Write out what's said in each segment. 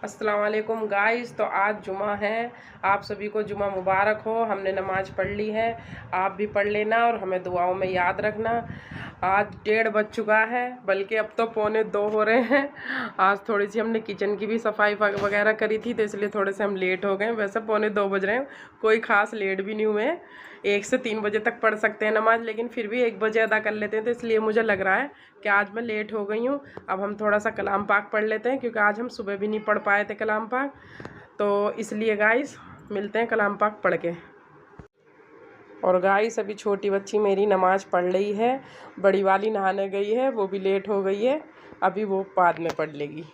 अस्सलाम वालेकुम गाइस। तो आज जुमा है, आप सभी को जुमा मुबारक हो। हमने नमाज पढ़ ली है, आप भी पढ़ लेना और हमें दुआओं में याद रखना। आज 1:30 बज चुका है, बल्कि अब तो 1:45 हो रहे हैं। आज थोड़ी सी हमने किचन की भी सफाई वगैरह करी थी, तो इसलिए थोड़े से हम लेट हो गए। वैसे 1:45 बज रहे हैं, कोई ख़ास लेट भी नहीं हुए। 1 से 3 बजे तक पढ़ सकते हैं नमाज, लेकिन फिर भी 1 बजे अदा कर लेते हैं, तो इसलिए मुझे लग रहा है कि आज मैं लेट हो गई हूँ। अब हम थोड़ा सा कलाम पाक पढ़ लेते हैं, क्योंकि आज हम सुबह भी नहीं पढ़ पाए थे कलाम पाक, तो इसलिए गाइस मिलते हैं कलाम पाक पढ़ के। और गाइस अभी छोटी बच्ची मेरी नमाज़ पढ़ रही है, बड़ी वाली नहाने गई है, वो भी लेट हो गई है, अभी वो बाद में पढ़ लेगी।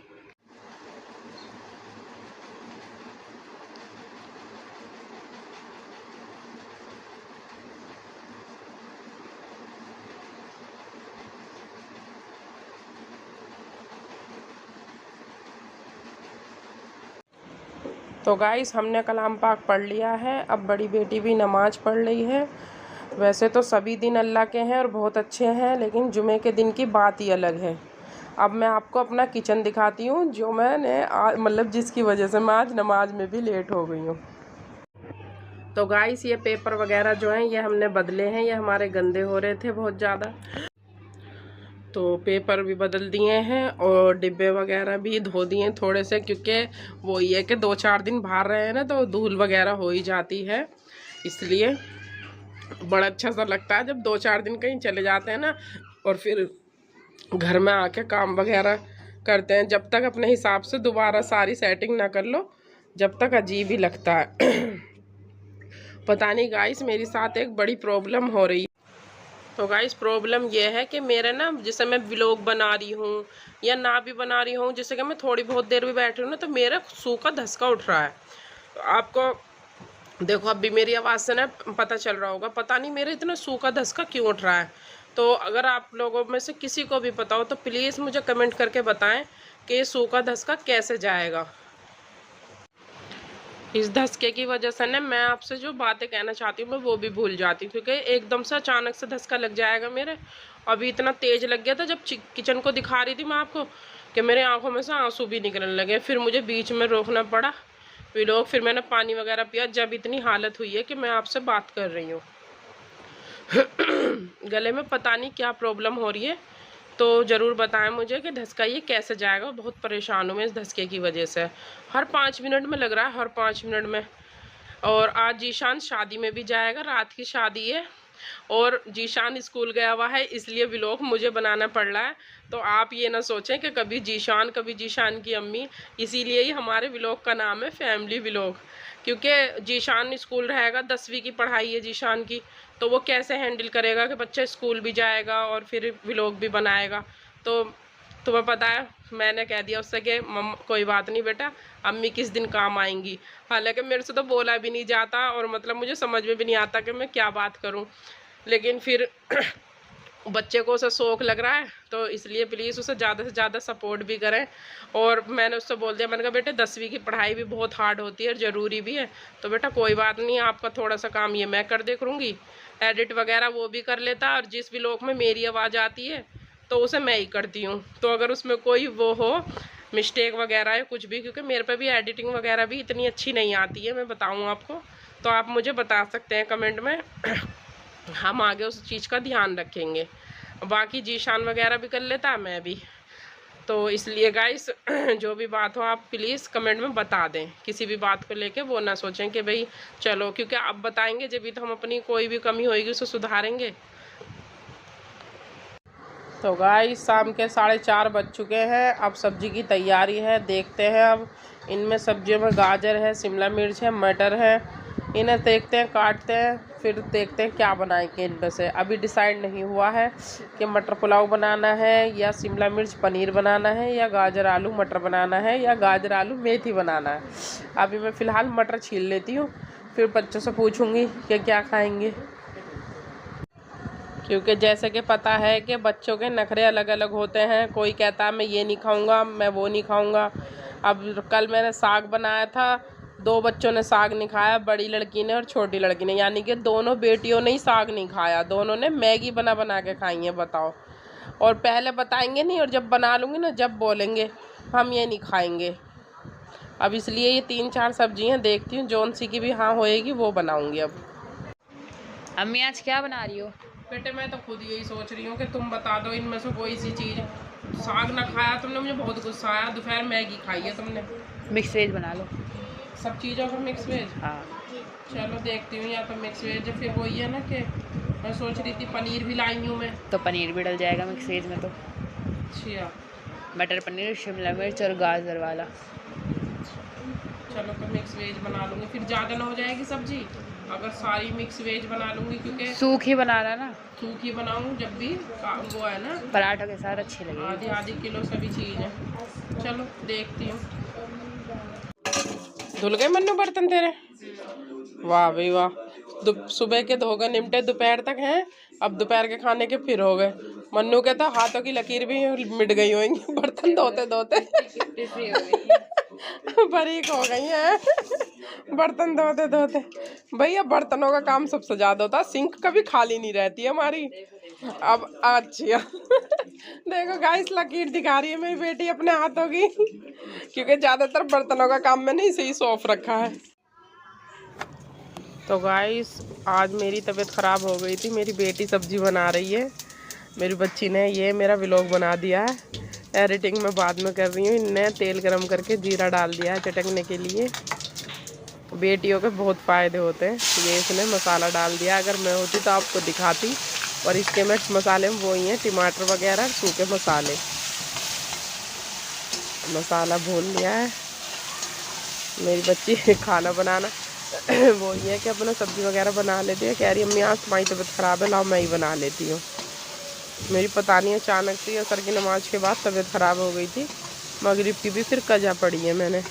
तो गाइस हमने कलाम पाक पढ़ लिया है, अब बड़ी बेटी भी नमाज़ पढ़ रही है। वैसे तो सभी दिन अल्लाह के हैं और बहुत अच्छे हैं, लेकिन जुमे के दिन की बात ही अलग है। अब मैं आपको अपना किचन दिखाती हूँ, जो मैंने मतलब जिसकी वजह से मैं आज नमाज में भी लेट हो गई हूँ। तो गाइस ये पेपर वगैरह जो हैं ये हमने बदले हैं, ये हमारे गंदे हो रहे थे बहुत ज़्यादा, तो पेपर भी बदल दिए हैं और डिब्बे वगैरह भी धो दिए थोड़े से, क्योंकि वो ये कि 2-4 दिन बाहर रहे हैं ना, तो धूल वगैरह हो ही जाती है। इसलिए बड़ा अच्छा सा लगता है जब 2-4 दिन कहीं चले जाते हैं ना, और फिर घर में आके काम वगैरह करते हैं। जब तक अपने हिसाब से दोबारा सारी सेटिंग ना कर लो, जब तक अजीब ही लगता है। पता नहीं गाइस मेरे साथ एक बड़ी प्रॉब्लम हो रही है। तो गाइस प्रॉब्लम ये है कि मेरे ना, जैसे मैं व्लॉग बना रही हूँ या ना भी बना रही हूँ, जैसे कि मैं थोड़ी बहुत देर भी बैठ रही हूँ ना, तो मेरा सूखा धसका उठ रहा है। तो आपको देखो अभी मेरी आवाज़ से ना पता चल रहा होगा, पता नहीं मेरे इतना सूखा धसका क्यों उठ रहा है। तो अगर आप लोगों में से किसी को भी पता हो तो प्लीज़ मुझे कमेंट करके बताएं कि ये सूखा धसका कैसे जाएगा। इस धसके की वजह से ना मैं आपसे जो बातें कहना चाहती हूँ मैं वो भी भूल जाती हूँ, क्योंकि एकदम से अचानक से धसका लग जाएगा मेरे। अभी इतना तेज लग गया था जब किचन को दिखा रही थी मैं आपको, कि मेरे आंखों में से आंसू भी निकलने लगे। फिर मुझे बीच में रोकना पड़ा व्लॉग, फिर मैंने पानी वगैरह पिया, जब इतनी हालत हुई है कि मैं आपसे बात कर रही हूँ। गले में पता नहीं क्या प्रॉब्लम हो रही है, तो ज़रूर बताएं मुझे कि धसका ये कैसे जाएगा। बहुत परेशान हूँ मैं इस धसके की वजह से, हर 5 मिनट में लग रहा है, हर 5 मिनट में। और आज जीशान शादी में भी जाएगा, रात की शादी है, और जीशान स्कूल गया हुआ है, इसलिए व्लॉग मुझे बनाना पड़ रहा है। तो आप ये ना सोचें कि कभी जीशान की अम्मी, इसीलिए ही हमारे व्लॉग का नाम है फैमिली व्लॉग, क्योंकि जीशान स्कूल रहेगा, 10वीं की पढ़ाई है जीशान की, तो वो कैसे हैंडल करेगा कि बच्चा स्कूल भी जाएगा और फिर व्लॉग भी बनाएगा। तो तुम्हें पता है मैंने कह दिया उससे कि मम्मा कोई बात नहीं बेटा, अम्मी किस दिन काम आएंगी। हालांकि मेरे से तो बोला भी नहीं जाता, और मतलब मुझे समझ में भी नहीं आता कि मैं क्या बात करूं, लेकिन फिर बच्चे को उसे शौक लग रहा है, तो इसलिए प्लीज़ उसे ज़्यादा से ज़्यादा सपोर्ट भी करें। और मैंने उससे बोल दिया, मैंने कहा बेटे 10वीं की पढ़ाई भी बहुत हार्ड होती है और ज़रूरी भी है, तो बेटा कोई बात नहीं, आपका थोड़ा सा काम ये मैं कर दे करूँगी, एडिट वगैरह वो भी कर लेता, और जिस भी व्लॉग में मेरी आवाज़ आती है तो उसे मैं ही करती हूँ। तो अगर उसमें कोई वो हो मिस्टेक वगैरह है कुछ भी, क्योंकि मेरे पे भी एडिटिंग वगैरह भी इतनी अच्छी नहीं आती है, मैं बताऊँ आपको, तो आप मुझे बता सकते हैं कमेंट में। हम आगे उस चीज़ का ध्यान रखेंगे। बाकी जीशान वगैरह भी कर लेता है, मैं भी। तो इसलिए गाइस जो भी बात हो आप प्लीज़ कमेंट में बता दें, किसी भी बात को लेके वो ना सोचें कि भाई चलो, क्योंकि आप बताएंगे जब भी तो हम अपनी कोई भी कमी होएगी उसे सुधारेंगे। तो गाइस शाम के 4:30 बज चुके हैं, अब सब्जी की तैयारी है, देखते हैं। अब इनमें सब्जियों में गाजर है, शिमला मिर्च है, मटर है, इन्हें देखते हैं, काटते हैं, फिर देखते हैं क्या बनाएंगे इनमें से। अभी डिसाइड नहीं हुआ है कि मटर पुलाव बनाना है या शिमला मिर्च पनीर बनाना है या गाजर आलू मटर बनाना है या गाजर आलू मेथी बनाना है। अभी मैं फ़िलहाल मटर छील लेती हूँ, फिर बच्चों से पूछूँगी कि क्या खाएँगे, क्योंकि जैसे कि पता है कि बच्चों के नखरे अलग अलग होते हैं। कोई कहता है मैं ये नहीं खाऊंगा, मैं वो नहीं खाऊंगा। अब कल मैंने साग बनाया था, 2 बच्चों ने साग नहीं खाया, बड़ी लड़की ने और छोटी लड़की ने, यानी कि दोनों बेटियों ने ही साग नहीं खाया, दोनों ने मैगी बना बना के खाई है, बताओ। और पहले बताएंगे नहीं, और जब बना लूँगी ना जब बोलेंगे हम ये नहीं खाएंगे। अब इसलिए ये 3-4 सब्जियां देखती हूँ, जौन सी की भी हाँ होएगी वो बनाऊंगी। अब अम्मी आज क्या बना रही हो? बेटे मैं तो खुद यही सोच रही हूँ कि तुम बता दो इनमें से कोई सी चीज़। साग ना खाया तुमने, मुझे बहुत गुस्सा आया। दोपहर मैगी खाई है तुमने। मिक्स वेज बना लो। सब चीज़ों का मिक्स वेज? हाँ चलो देखती हूँ, या तो मिक्स वेज फिर वही है ना कि मैं सोच रही थी पनीर भी लाई हूँ मैं। तो पनीर भी डल जाएगा मिक्स वेज में। तो अच्छा, मटर पनीर, शिमला मिर्च और गाजर वाला। चलो तो मिक्स वेज बना लूँगी। फिर ज़्यादा ना हो जाएगी सब्जी अगर सारी मिक्स वेज बना लूँगी, क्योंकि सूखी बनाना ना, सूखी बनाऊँ जब भी वो है ना पराठा के साथ अच्छी लगेगी। आधी आधी किलो सभी चीज़ है। चलो देखती हूँ। धुल गए मन्नू बर्तन तेरे? वाह भाई वाह, सुबह के धो गए निमटे, दोपहर तक हैं। अब दोपहर के खाने के फिर हो गए। मन्नू के तो हाथों की लकीर भी मिट गई होंगी बर्तन धोते धोते। बारीक हो गई है बर्तन धोते धोते। भैया बर्तनों का काम सबसे ज्यादा होता है, सिंक कभी खाली नहीं रहती है हमारी। अब अच्छा देखो गाइस, लकीर दिखा रही है मेरी बेटी अपने हाथों की, क्योंकि ज्यादातर बर्तनों का काम मैंने इसे ही सौंप रखा है। तो गाइस आज मेरी तबीयत ख़राब हो गई थी। मेरी बेटी सब्जी बना रही है, मेरी बच्ची ने ये मेरा व्लॉग बना दिया है। एडिटिंग मैं बाद में कर रही हूँ। इनने तेल गरम करके जीरा डाल दिया है चटकने के लिए। बेटियों के बहुत फ़ायदे होते हैं। ये इसने मसाला डाल दिया, अगर मैं होती तो आपको दिखाती। और इसके मैं मसाले में वो ही हैं टमाटर वगैरह सूखे मसाले। मसाला भून लिया है। मेरी बच्ची खाना बनाना वो ये है कि अपना सब्ज़ी वगैरह बना लेती है। कह रही अम्मी आज तुम्हारी तबीयत ख़राब है, लाओ मैं ही बना लेती हूँ। मेरी पता नहीं अचानक से असर की नमाज के बाद तबीयत ख़राब हो गई थी। मगरिब की भी फिर कजा पड़ी है मैंने,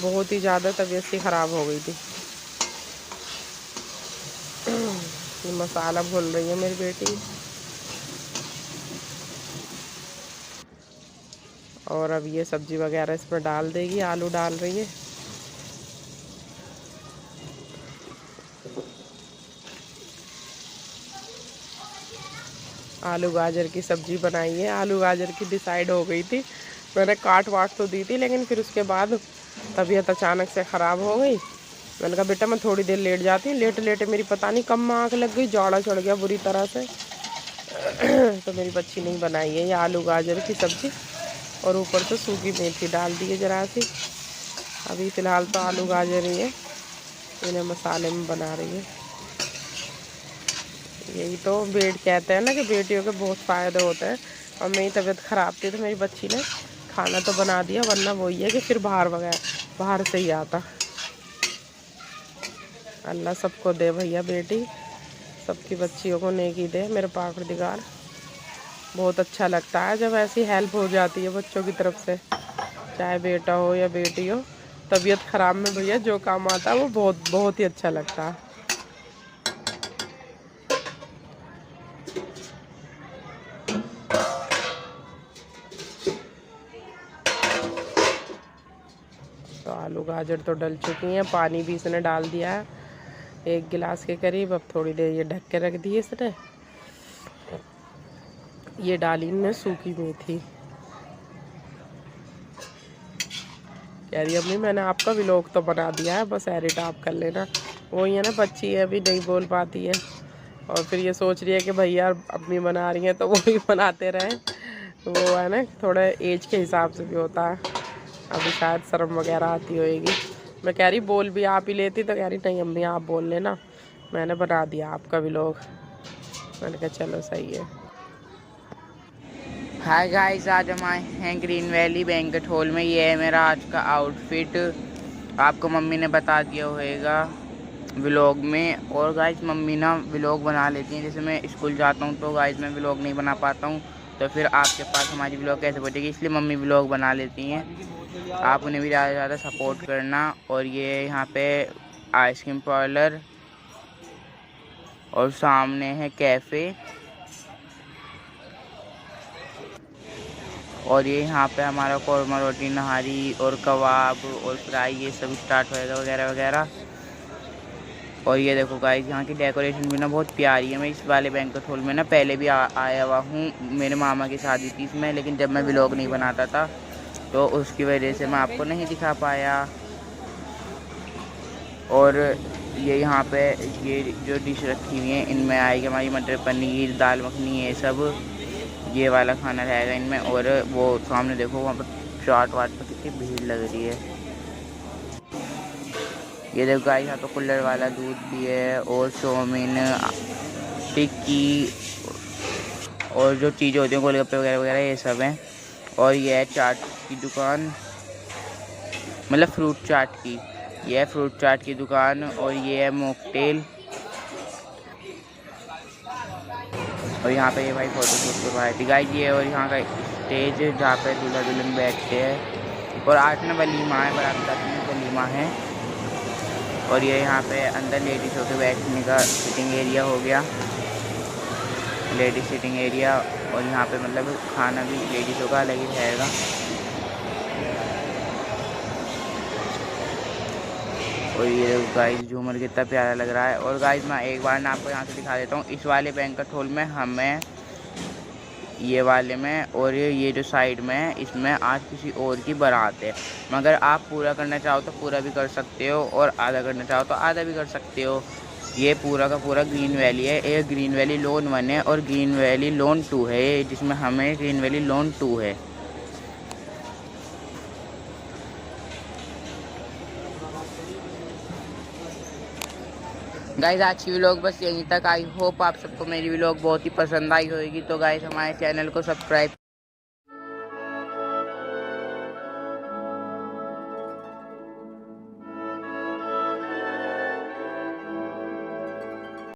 बहुत ही ज़्यादा तबीयत सी ख़राब हो गई थी। मसाला भून रही है मेरी बेटी। और अब ये सब्ज़ी वगैरह इसमें डाल देगी। आलू डाल रही है। आलू गाजर की सब्ज़ी बनाई है। आलू गाजर की डिसाइड हो गई थी, मैंने काट वाट तो दी थी, लेकिन फिर उसके बाद तबीयत अचानक से ख़राब हो गई। मैंने कहा बेटा मैं थोड़ी देर लेट जाती हूँ। लेटे लेटे मेरी पता नहीं कब आँख लग गई, जाड़ा चढ़ गया बुरी तरह से। तो मेरी बच्ची नहीं बनाई है ये आलू गाजर की सब्ज़ी, और ऊपर से सूखी मेथी डाल दी है ज़रा सी। अभी फ़िलहाल तो आलू गाजर ही है, इन्हें मसाले में बना रही है। यही तो बेट कहते हैं ना कि बेटियों के बहुत फ़ायदे होते हैं। और मेरी तबीयत ख़राब थी तो मेरी बच्ची ने खाना तो बना दिया, वरना वही है कि फिर बाहर से ही आता। अल्लाह सबको दे भैया बेटी, सबकी बच्चियों को नेकी दे मेरे परवरदिगार। बहुत अच्छा लगता है जब ऐसी हेल्प हो जाती है बच्चों की तरफ से, चाहे बेटा हो या बेटी हो। तबीयत ख़राब में भैया जो काम आता है वो बहुत ही अच्छा लगता है। तो आलू गाजर तो डल चुकी हैं, पानी भी इसने डाल दिया है 1 गिलास के करीब। अब थोड़ी देर ये ढक के रख दी इसने। ये डाली इनने सूखी मेथी। कह रही अम्मी मैंने आपका व्लॉग तो बना दिया है, बस एडिट आप कर लेना। वही है ना, बच्ची है अभी नहीं बोल पाती है, और फिर ये सोच रही है कि भैया अम्मी बना रही हैं तो वो भी बनाते रहें। वो है ना, थोड़ा एज के हिसाब से भी होता है। अभी शायद शर्म वगैरह आती होएगी। मैं कह रही बोल भी आप ही लेती, तो कह रही नहीं अम्मी आप बोल लेना, मैंने बना दिया आपका व्लॉग। मैंने कहा चलो सही है। हाय गाइस, आज हम आए हैं ग्रीन वैली बैंक्वेट हॉल में। ये है मेरा आज का आउटफिट, आपको मम्मी ने बता दिया होगा व्लॉग में। और गाइस मम्मी ना व्लॉग बना लेती हैं, जैसे मैं स्कूल जाता हूँ तो गाइस मैं व्लॉग नहीं बना पाता हूँ, तो फिर आपके पास हमारी व्लॉग कैसे पहुँचेगी, इसलिए मम्मी व्लॉग बना लेती हैं। आप उन्हें भी ज़्यादा से ज़्यादा सपोर्ट करना। और ये यहाँ पे आइसक्रीम पार्लर और सामने है कैफ़े, और ये यहाँ पे हमारा कौरमा रोटी नहारी और कबाब और फ्राई ये सब स्टार्ट होएगा वगैरह वगैरह। और ये देखो गाइस यहाँ की डेकोरेशन भी ना बहुत प्यारी है। मैं इस वाले बैंक्वेट हॉल में ना पहले भी आया हुआ हूँ, मेरे मामा की शादी थी इसमें, लेकिन जब मैं व्लॉग नहीं बनाता था तो उसकी वजह से मैं आपको नहीं दिखा पाया। और ये यहाँ पे ये जो डिश रखी हुई है इनमें आएगी हमारी मटर पनीर, दाल मखनी, ये सब ये वाला खाना रहेगा इनमें। और वो सामने देखो वहाँ पर चाट वाट पर कितनी भीड़ लग रही है। ये देखो गाइस यहाँ तो कुल्हड़ वाला दूध भी है और चाउमीन, टिक्की और जो चीज़ें होती हैं गोलगप्पे वगैरह वगैरह ये सब हैं। और ये है चाट की दुकान, मतलब फ्रूट चाट की, ये है फ्रूट चाट की दुकान। और ये है मॉकटेल। और यहाँ पे ये भाई फोटो शूट करवाई थी गाइस ये। और यहाँ का स्टेज जहाँ पे दूल्हा दुल्हन बैठते हैं। और 8 में वलीमा है, बारात में वलीमा है। और ये यहाँ पे अंदर लेडीज़ होकर बैठने का सिटिंग एरिया हो गया, लेडीज सिटिंग एरिया। और यहाँ पे मतलब खाना भी लेडीज़ों का अलग ही रहेगा। और ये गाइस झूमर कितना प्यारा लग रहा है। और गाइस मैं एक बार ना आपको यहाँ से दिखा देता हूँ। इस वाले बैंक्वेट हॉल में हमें ये वाले में और ये जो साइड में है इसमें आज किसी और की बारात है। मगर आप पूरा करना चाहो तो पूरा भी कर सकते हो और आधा करना चाहो तो आधा भी कर सकते हो। ये पूरा का पूरा ग्रीन वैली है। ये ग्रीन वैली लोन 1 है और ग्रीन वैली लोन 2 है, जिसमें हमें ग्रीन वैली लोन 2 है। गाइस आज की व्लॉग बस यहीं तक। आई होप आप सबको मेरी व्लॉग बहुत ही पसंद आई होगी। तो गाइस हमारे चैनल को सब्सक्राइब